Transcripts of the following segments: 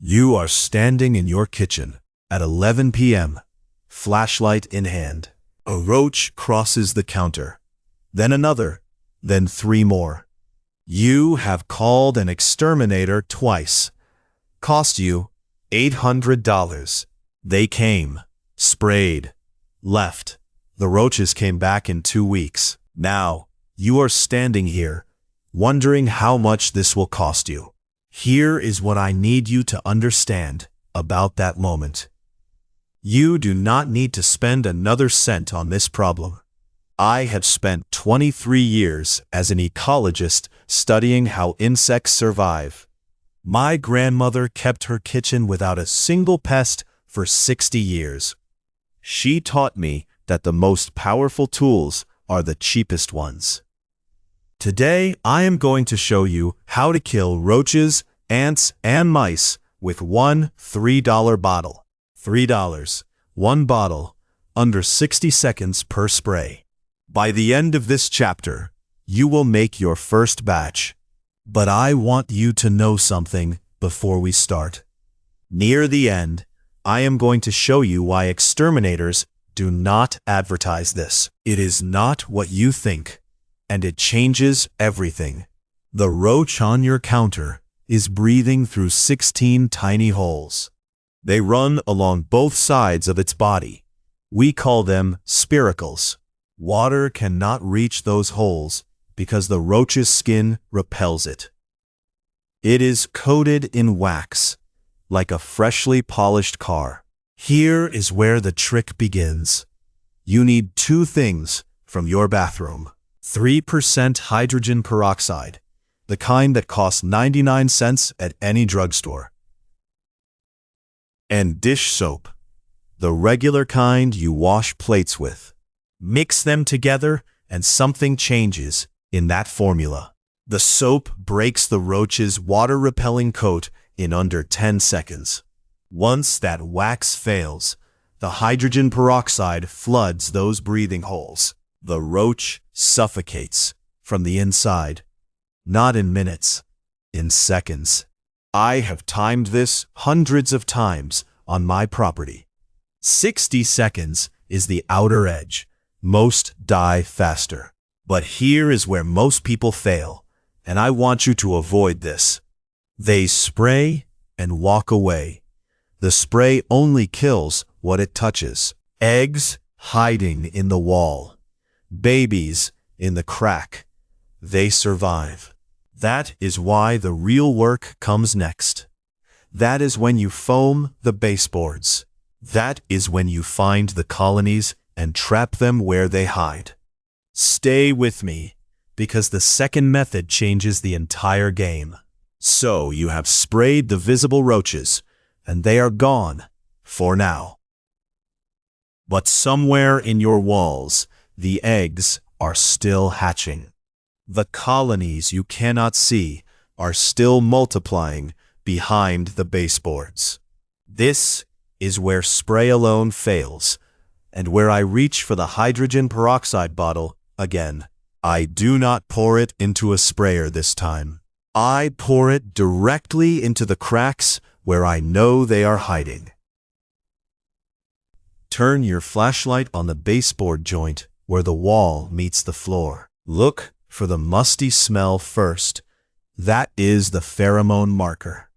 You are standing in your kitchen at 11 p.m., flashlight in hand. A roach crosses the counter, then another, then 3 more. You have called an exterminator twice. Cost you $800. They came, sprayed, left. The roaches came back in 2 weeks. Now, you are standing here, wondering how much this will cost you. Here is what I need you to understand about that moment. You do not need to spend another cent on this problem. I have spent 23 years as an ecologist studying how insects survive. My grandmother kept her kitchen without a single pest for 60 years. She taught me that the most powerful tools are the cheapest ones. Today, I am going to show you how to kill roaches, ants, and mice with one $3 bottle. $3, 1 bottle, under 60 seconds per spray. By the end of this chapter, you will make your first batch. But I want you to know something before we start. Near the end, I am going to show you why exterminators do not advertise this. It is not what you think, and it changes everything. The roach on your counter is breathing through 16 tiny holes. They run along both sides of its body. We call them spiracles. Water cannot reach those holes because the roach's skin repels it. It is coated in wax, like a freshly polished car. Here is where the trick begins. You need 2 things from your bathroom. 3% hydrogen peroxide, the kind that costs 99 cents at any drugstore. And dish soap, the regular kind you wash plates with. Mix them together and something changes in that formula. The soap breaks the roach's water-repelling coat in under 10 seconds. Once that wax fails, the hydrogen peroxide floods those breathing holes. The roach suffocates from the inside, not in minutes, in seconds. I have timed this hundreds of times on my property. 60 seconds is the outer edge. Most die faster. But here is where most people fail, and I want you to avoid this. They spray and walk away. The spray only kills what it touches. Eggs hiding in the wall. Babies in the crack. They survive. That is why the real work comes next. That is when you foam the baseboards. That is when you find the colonies and trap them where they hide. Stay with me, because the second method changes the entire game. So you have sprayed the visible roaches, and they are gone, for now. But somewhere in your walls, the eggs are still hatching. The colonies you cannot see are still multiplying behind the baseboards. This is where spray alone fails, and where I reach for the hydrogen peroxide bottle again. I do not pour it into a sprayer this time. I pour it directly into the cracks where I know they are hiding. Turn your flashlight on the baseboard joint where the wall meets the floor. Look for the musty smell first. That is the pheromone marker.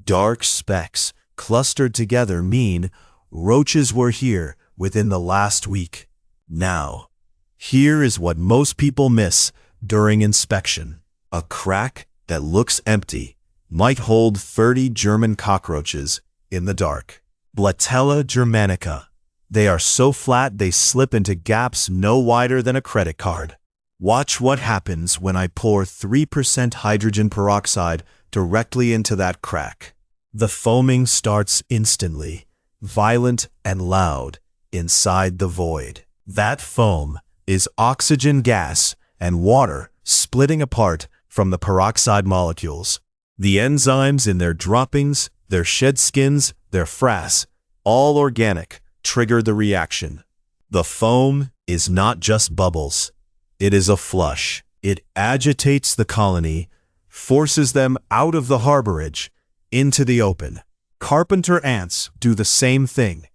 Dark specks clustered together mean roaches were here within the last week. Now, here is what most people miss during inspection. A crack that looks empty might hold 30 German cockroaches in the dark. Blatella germanica. They are so flat they slip into gaps no wider than a credit card. Watch what happens when I pour 3% hydrogen peroxide directly into that crack. The foaming starts instantly, violent and loud, inside the void. That foam is oxygen gas and water splitting apart from the peroxide molecules. The enzymes in their droppings, their shed skins, their frass, all organic, trigger the reaction. The foam is not just bubbles. It is a flush. It agitates the colony, forces them out of the harborage, into the open. Carpenter ants do the same thing.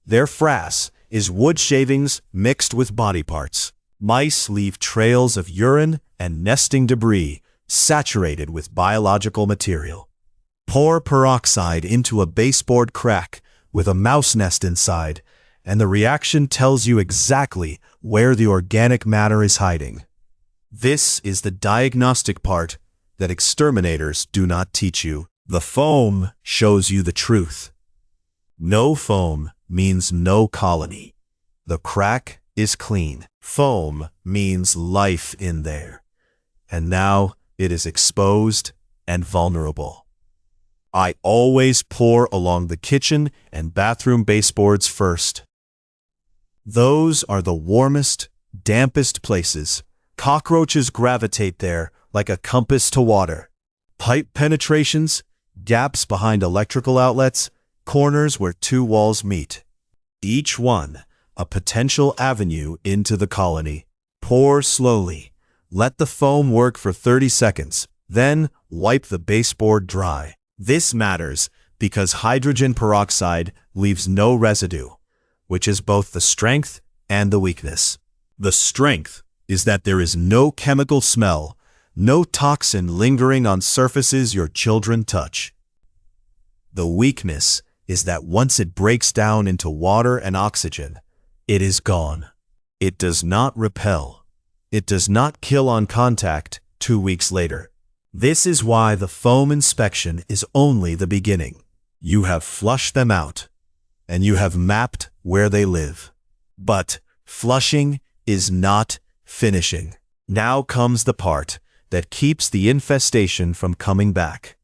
Their frass is wood shavings mixed with body parts. Mice leave trails of urine and nesting debris saturated with biological material. Pour peroxide into a baseboard crack with a mouse nest inside, and the reaction tells you exactly where the organic matter is hiding. This is the diagnostic part that exterminators do not teach you. The foam shows you the truth. No foam means no colony. The crack is clean. Foam means life in there. And now it is exposed and vulnerable. I always pour along the kitchen and bathroom baseboards first. Those are the warmest, dampest places. Cockroaches gravitate there like a compass to water. Pipe penetrations, gaps behind electrical outlets, corners where two walls meet. Each one a potential avenue into the colony. Pour slowly. Let the foam work for 30 seconds, then wipe the baseboard dry. This matters because hydrogen peroxide leaves no residue, which is both the strength and the weakness. The strength is that there is no chemical smell, no toxin lingering on surfaces your children touch. The weakness is that once it breaks down into water and oxygen, it is gone. It does not repel. It does not kill on contact 2 weeks later. This is why the foam inspection is only the beginning. You have flushed them out, and you have mapped where they live. But flushing is not finishing. Now comes the part that keeps the infestation from coming back.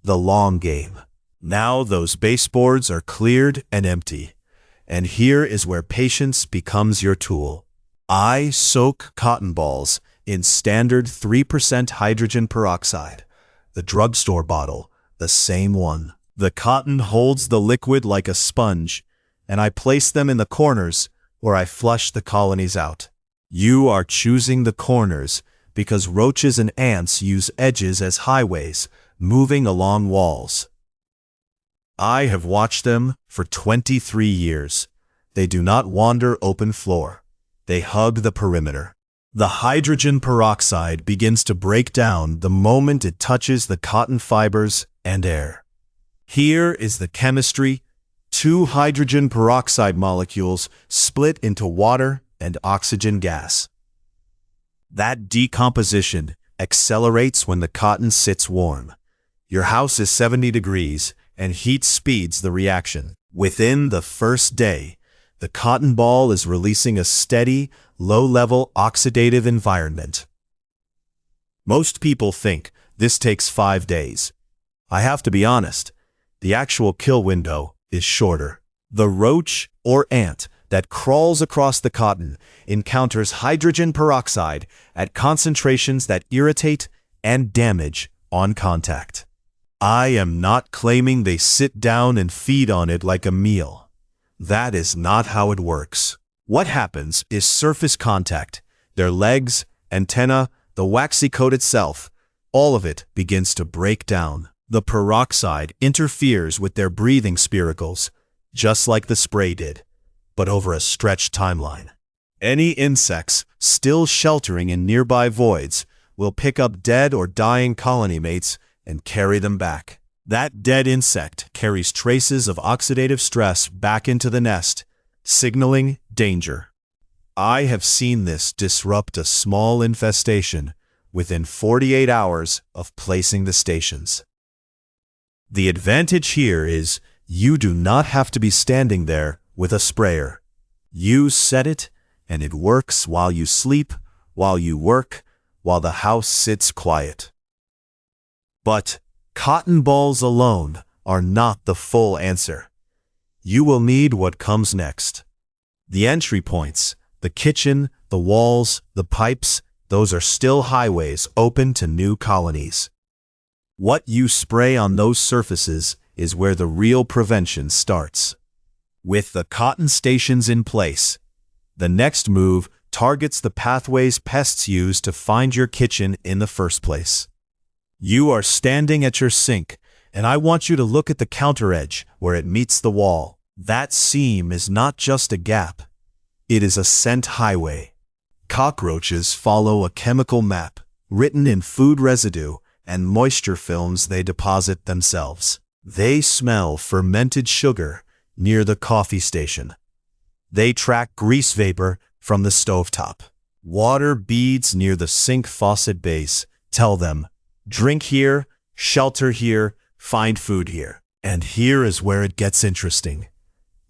The long game. Now those baseboards are cleared and empty. And here is where patience becomes your tool. I soak cotton balls in standard 3% hydrogen peroxide. The drugstore bottle, the same one. The cotton holds the liquid like a sponge, and I place them in the corners where I flush the colonies out. You are choosing the corners because roaches and ants use edges as highways, moving along walls. I have watched them for 23 years. They do not wander open floor. They hug the perimeter. The hydrogen peroxide begins to break down the moment it touches the cotton fibers and air. Here is the chemistry. 2 hydrogen peroxide molecules split into water and oxygen gas. That decomposition accelerates when the cotton sits warm. Your house is 70 degrees, and heat speeds the reaction. Within the first day, the cotton ball is releasing a steady, low-level oxidative environment. Most people think this takes 5 days. I have to be honest, the actual kill window is shorter. The roach or ant that crawls across the cotton encounters hydrogen peroxide at concentrations that irritate and damage on contact. I am not claiming they sit down and feed on it like a meal. That is not how it works. What happens is surface contact. Their legs, antenna, the waxy coat itself, all of it begins to break down. The peroxide interferes with their breathing spiracles, just like the spray did, but over a stretched timeline. Any insects still sheltering in nearby voids will pick up dead or dying colony mates and carry them back. That dead insect carries traces of oxidative stress back into the nest, signaling danger. I have seen this disrupt a small infestation within 48 hours of placing the stations. The advantage here is you do not have to be standing there with a sprayer. You set it, and it works while you sleep, while you work, while the house sits quiet. But cotton balls alone are not the full answer. You will need what comes next. The entry points, the kitchen, the walls, the pipes, those are still highways open to new colonies. What you spray on those surfaces is where the real prevention starts. With the cotton stations in place, the next move targets the pathways pests use to find your kitchen in the first place. You are standing at your sink, And I want you to look at the counter edge where it meets the wall. That seam is not just a gap. It is a scent highway. Cockroaches follow a chemical map written in food residue and moisture films they deposit themselves. They smell fermented sugar near the coffee station. They track grease vapor from the stovetop. Water beads near the sink faucet base tell them, drink here, shelter here, find food here. And here is where it gets interesting.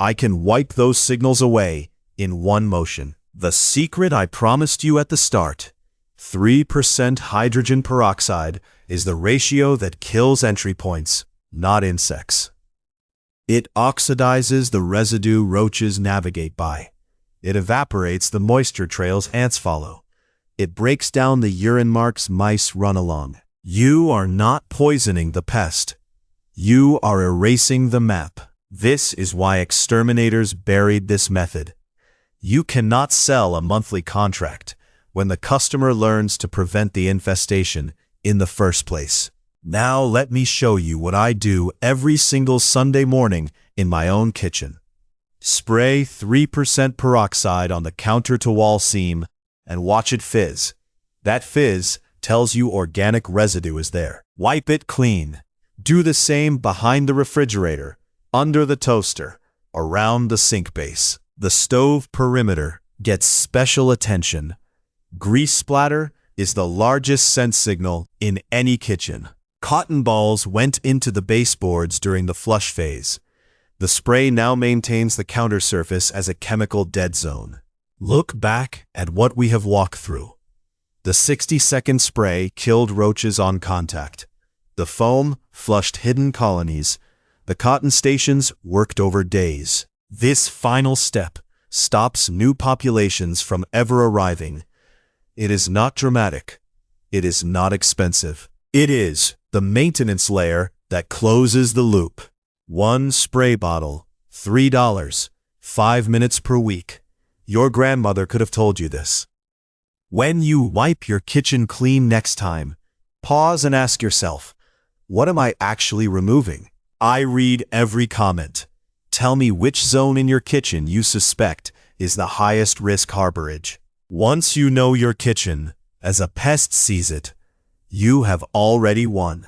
I can wipe those signals away in one motion. The secret I promised you at the start, 3% hydrogen peroxide, is the ratio that kills entry points, not insects. It oxidizes the residue roaches navigate by. It evaporates the moisture trails ants follow. It breaks down the urine marks mice run along. You are not poisoning the pest. You are erasing the map. This is why exterminators buried this method. You cannot sell a monthly contract when the customer learns to prevent the infestation in the first place. Now let me show you what I do every single Sunday morning in my own kitchen. Spray 3% peroxide on the counter-to-wall seam and watch it fizz. That fizz tells you organic residue is there. Wipe it clean. Do the same behind the refrigerator, under the toaster, around the sink base. The stove perimeter gets special attention. Grease splatter is the largest scent signal in any kitchen. Cotton balls went into the baseboards during the flush phase. The spray now maintains the counter surface as a chemical dead zone. Look back at what we have walked through. The 60-second spray killed roaches on contact. The foam flushed hidden colonies. The cotton stations worked over days. This final step stops new populations from ever arriving. It is not dramatic. It is not expensive. It is the maintenance layer that closes the loop. One spray bottle, $3, 5 minutes per week. Your grandmother could have told you this. When you wipe your kitchen clean next time, pause and ask yourself, what am I actually removing? I read every comment. Tell me which zone in your kitchen you suspect is the highest risk harborage. Once you know your kitchen, as a pest sees it, you have already won.